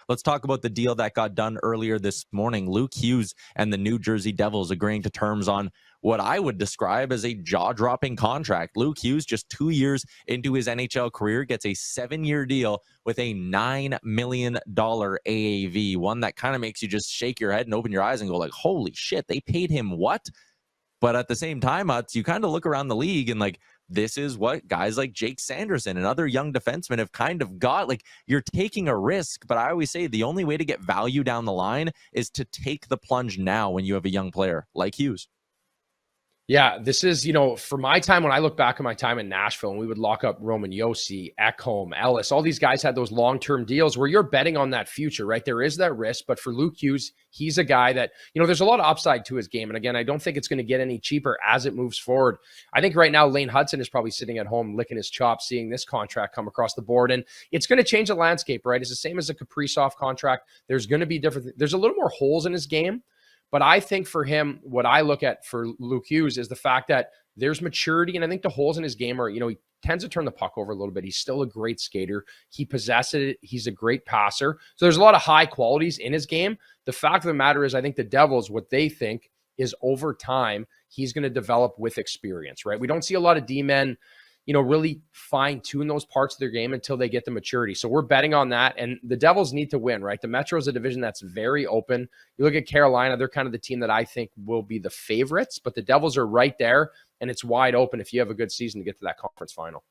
let's talk about the deal that got done earlier this morning. Luke Hughes and the New Jersey Devils agreeing to terms on what I would describe as a jaw-dropping contract. Luke Hughes, just 2 years into his NHL career, gets a 7-year deal with a $9 million AAV, one that kind of makes you just shake your head and open your eyes and go like, holy shit, they paid him what? But at the same time, you kind of look around the league and like, this is what guys like Jake Sanderson and other young defensemen have kind of got. Like, you're taking a risk, but I always say the only way to get value down the line is to take the plunge now when you have a young player like Hughes. Yeah, this is, for my time, when I look back at my time in Nashville, and we would lock up Roman Josi, Ekholm, Ellis, all these guys had those long-term deals where you're betting on that future, right? There is that risk, but for Luke Hughes, he's a guy that, there's a lot of upside to his game. And again, I don't think it's going to get any cheaper as it moves forward. I think right now, Lane Hudson is probably sitting at home, licking his chops, seeing this contract come across the board. And it's going to change the landscape, right? It's the same as a Kaprizov contract. There's going to be there's a little more holes in his game. But I think for him, what I look at for Luke Hughes is the fact that there's maturity. And I think the holes in his game are, he tends to turn the puck over a little bit. He's still a great skater. He possesses it. He's a great passer. So there's a lot of high qualities in his game. The fact of the matter is, I think the Devils, what they think is over time, he's going to develop with experience, right? We don't see a lot of D-men, really fine-tune those parts of their game until they get the maturity. So we're betting on that, and the Devils need to win, right? The Metro is a division that's very open. You look at Carolina, they're kind of the team that I think will be the favorites, but the Devils are right there, and it's wide open if you have a good season to get to that conference final.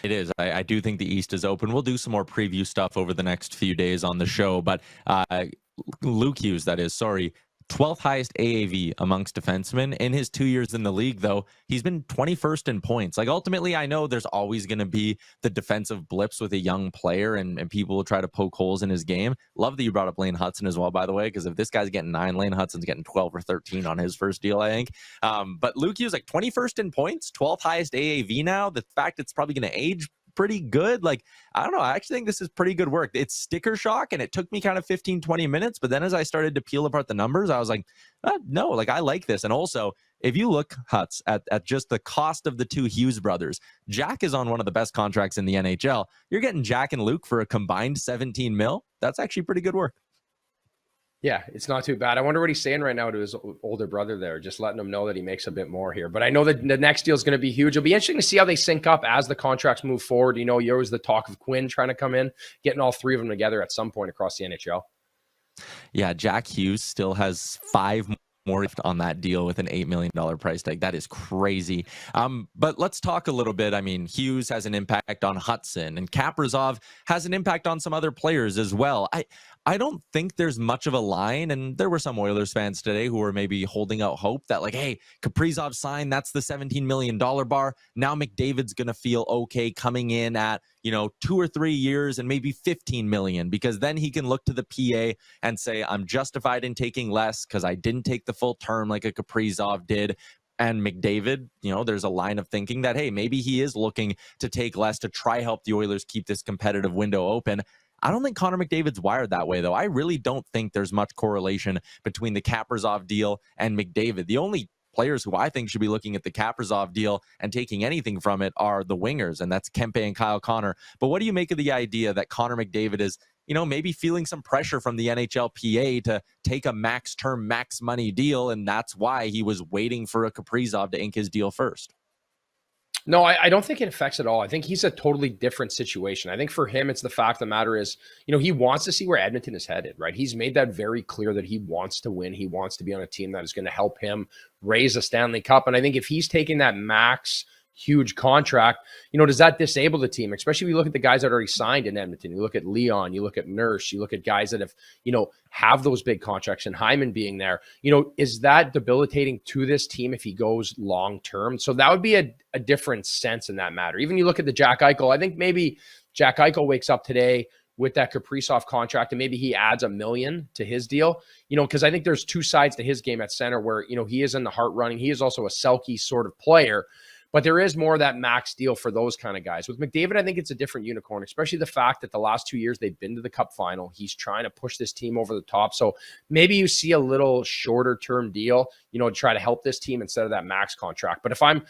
It is. I do think the East is open. We'll do some more preview stuff over the next few days on the show, but Luke Hughes, 12th highest AAV amongst defensemen. In his 2 years in the league, though, he's been 21st in points. Like, ultimately, I know there's always going to be the defensive blips with a young player, and people will try to poke holes in his game. Love that you brought up Lane Hudson as well, by the way, because if this guy's getting 9, Lane Hudson's getting 12 or 13 on his first deal, I think. But Luke Hughes, 21st in points, 12th highest AAV now. The fact it's probably going to age pretty good. I don't know. I actually think this is pretty good work. It's sticker shock, and it took me kind of 15-20 minutes. But then as I started to peel apart the numbers, I was like, no, I like this. And also, if you look, Huts, at just the cost of the two Hughes brothers, Jack is on one of the best contracts in the NHL. You're getting Jack and Luke for a combined 17 mil. That's actually pretty good work. Yeah, it's not too bad. I wonder what he's saying right now to his older brother there, just letting him know that he makes a bit more here. But I know that the next deal is going to be huge. It'll be interesting to see how they sync up as the contracts move forward. You're always the talk of Quinn trying to come in, getting all three of them together at some point across the NHL. Yeah, Jack Hughes still has 5 more on that deal with an $8 million price tag. That is crazy. But let's talk a little bit. I mean, Hughes has an impact on Hudson, and Kaprizov has an impact on some other players as well. I don't think there's much of a line, and there were some Oilers fans today who were maybe holding out hope that hey, Kaprizov signed, that's the $17 million bar. Now McDavid's going to feel okay coming in at, 2 or 3 years and maybe 15 million, because then he can look to the PA and say, I'm justified in taking less because I didn't take the full term like a Kaprizov did. And McDavid, there's a line of thinking that, hey, maybe he is looking to take less to try help the Oilers keep this competitive window open. I don't think Connor McDavid's wired that way, though. I really don't think there's much correlation between the Kaprizov deal and McDavid. The only players who I think should be looking at the Kaprizov deal and taking anything from it are the wingers, and that's Kempe and Kyle Connor. But what do you make of the idea that Connor McDavid is, maybe feeling some pressure from the NHLPA to take a max term, max money deal, and that's why he was waiting for a Kaprizov to ink his deal first? No, I don't think it affects at all. I think he's a totally different situation. I think for him, it's the fact of the matter is, he wants to see where Edmonton is headed, right? He's made that very clear that he wants to win. He wants to be on a team that is going to help him raise a Stanley Cup. And I think if he's taking that max huge contract, does that disable the team? Especially if you look at the guys that are already signed in Edmonton. You look at Leon, you look at Nurse, you look at guys that have those big contracts, and Hyman being there. Is that debilitating to this team if he goes long-term? So that would be a different sense in that matter. Even you look at the Jack Eichel, I think maybe Jack Eichel wakes up today with that Kaprizov contract, and maybe he adds $1 million to his deal, because I think there's two sides to his game at center where, he is in the heart running. He is also a Selke sort of player. But there is more of that max deal for those kind of guys. With McDavid, I think it's a different unicorn, especially the fact that the last 2 years they've been to the Cup final. He's trying to push this team over the top. So maybe you see a little shorter term deal, to try to help this team instead of that max contract. But if I'm,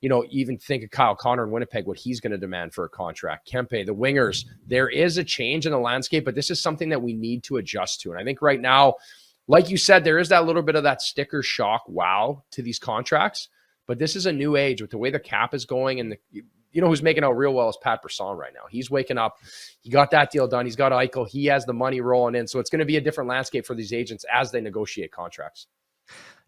even think of Kyle Connor in Winnipeg, what he's going to demand for a contract. Kempe, the wingers, there is a change in the landscape, but this is something that we need to adjust to. And I think right now, like you said, there is that little bit of that sticker shock wow to these contracts. But this is a new age with the way the cap is going. And who's making out real well is Pat Brisson right now. He's waking up. He got that deal done. He's got Eichel. He has the money rolling in. So it's going to be a different landscape for these agents as they negotiate contracts.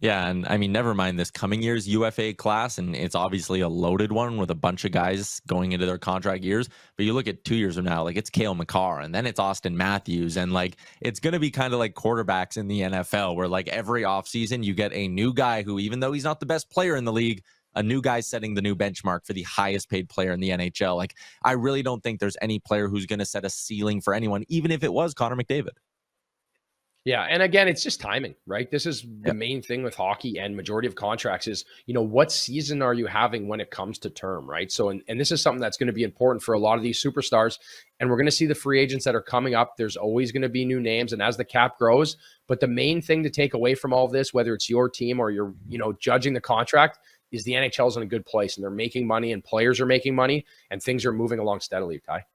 Yeah, and I mean, never mind this coming year's UFA class, and it's obviously a loaded one with a bunch of guys going into their contract years. But you look at 2 years from now, like it's Cale Makar, and then it's Austin Matthews, and like it's going to be kind of like quarterbacks in the NFL, where like every offseason you get a new guy who, even though he's not the best player in the league, a new guy setting the new benchmark for the highest paid player in the NHL. Like, I really don't think there's any player who's going to set a ceiling for anyone, even if it was Connor McDavid. Yeah. And again, it's just timing, right? This is the main thing with hockey and majority of contracts is, what season are you having when it comes to term, right? So, and this is something that's going to be important for a lot of these superstars. And we're going to see the free agents that are coming up. There's always going to be new names. And as the cap grows, but the main thing to take away from all of this, whether it's your team or you're, judging the contract, is the NHL is in a good place and they're making money and players are making money and things are moving along steadily, Ty.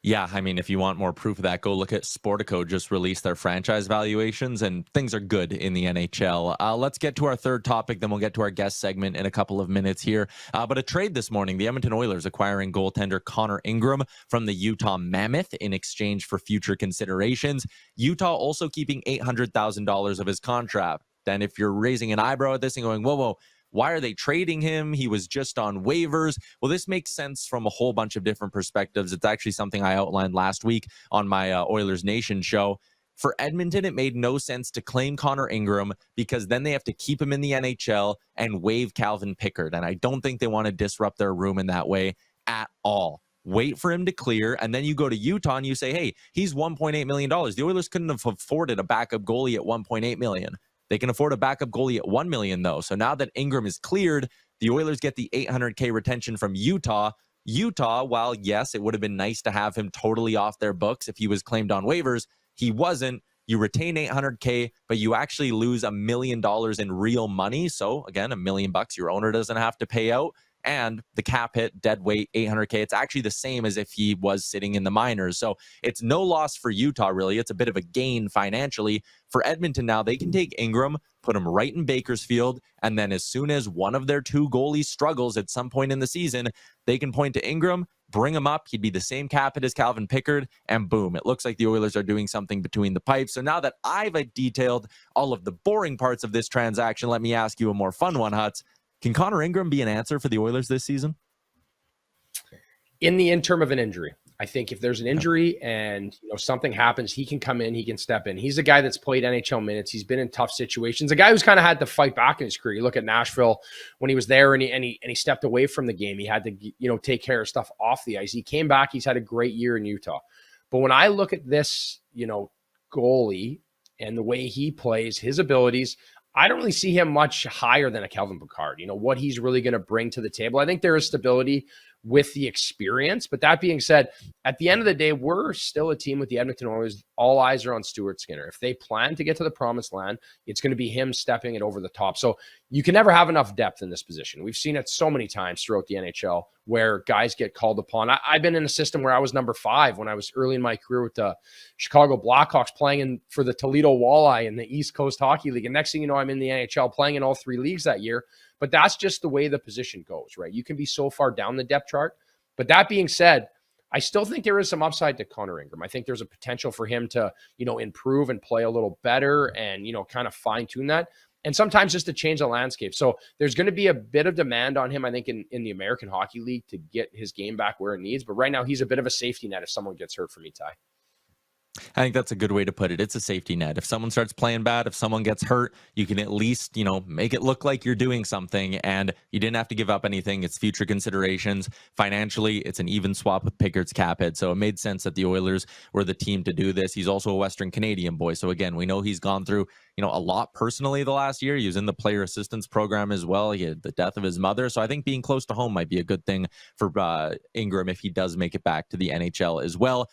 Yeah, I mean, if you want more proof of that, go look at Sportico. Just released their franchise valuations, and things are good in the NHL. Let's get to our third topic, then we'll get to our guest segment in a couple of minutes here. But a trade this morning, the Edmonton Oilers acquiring goaltender Connor Ingram from the Utah Mammoth in exchange for future considerations. Utah also keeping $800,000 of his contract. And if you're raising an eyebrow at this and going, whoa, why are they trading him? He was just on waivers. Well, this makes sense from a whole bunch of different perspectives. It's actually something I outlined last week on my Oilers Nation show. For Edmonton, it made no sense to claim Connor Ingram because then they have to keep him in the NHL and waive Calvin Pickard. And I don't think they want to disrupt their room in that way at all. Wait for him to clear, and then you go to Utah and you say, hey, he's $1.8 million. The Oilers couldn't have afforded a backup goalie at $1.8 million. They can afford a backup goalie at $1 million, though. So now that Ingram is cleared, the Oilers get the $800K retention from Utah. Utah, while yes, it would have been nice to have him totally off their books if he was claimed on waivers, he wasn't. You retain $800K, but you actually lose $1 million in real money. So again, $1 million your owner doesn't have to pay out. And the cap hit, dead weight, $800K. It's actually the same as if he was sitting in the minors. So it's no loss for Utah, really. It's a bit of a gain financially. For Edmonton now, they can take Ingram, put him right in Bakersfield, and then as soon as one of their two goalies struggles at some point in the season, they can point to Ingram, bring him up. He'd be the same cap hit as Calvin Pickard, and boom, it looks like the Oilers are doing something between the pipes. So now that I've detailed all of the boring parts of this transaction, let me ask you a more fun one, Huts. Can Connor Ingram be an answer for the Oilers this season? In the interim of an injury, I think if there's an injury and something happens, he can come in, he can step in. He's a guy that's played NHL minutes. He's been in tough situations. A guy who's kind of had to fight back in his career. You look at Nashville when he was there and he stepped away from the game. He had to take care of stuff off the ice. He came back. He's had a great year in Utah. But when I look at this, goalie and the way he plays, his abilities, I don't really see him much higher than a Calvin Pickard, what he's really going to bring to the table. I think there is stability with the experience. But that being said, at the end of the day, we're still a team with the Edmonton Oilers. All eyes are on Stuart Skinner. If they plan to get to the promised land, it's going to be him stepping it over the top. So you can never have enough depth in this position. We've seen it so many times throughout the NHL where guys get called upon. I've been in a system where I was number 5 when I was early in my career with the Chicago Blackhawks playing for the Toledo Walleye in the East Coast Hockey League. And next thing you know, I'm in the NHL playing in all 3 leagues that year. But that's just the way the position goes, right? You can be so far down the depth chart. But that being said, I still think there is some upside to Connor Ingram. I think there's a potential for him to, improve and play a little better and, kind of fine tune that. And sometimes just to change the landscape. So there's going to be a bit of demand on him, I think, in the American Hockey League to get his game back where it needs. But right now, he's a bit of a safety net if someone gets hurt for me, Ty. I think that's a good way to put it. It's a safety net. If someone starts playing bad, if someone gets hurt, you can at least, make it look like you're doing something, and you didn't have to give up anything. It's future considerations. Financially, it's an even swap with Picard's cap hit. So it made sense that the Oilers were the team to do this. He's also a Western Canadian boy. So again, we know he's gone through, a lot personally the last year. He was in the player assistance program as well. He had the death of his mother. So I think being close to home might be a good thing for Ingram if he does make it back to the NHL as well.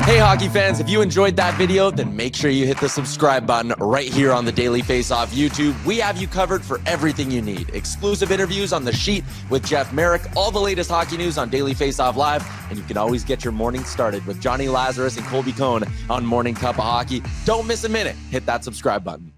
Hey, hockey fans, if you enjoyed that video, then make sure you hit the subscribe button right here on the Daily Faceoff YouTube. We have you covered for everything you need. Exclusive interviews on The Sheet with Jeff Merrick, all the latest hockey news on Daily Faceoff Live, and you can always get your morning started with Johnny Lazarus and Colby Cohn on Morning Cup of Hockey. Don't miss a minute. Hit that subscribe button.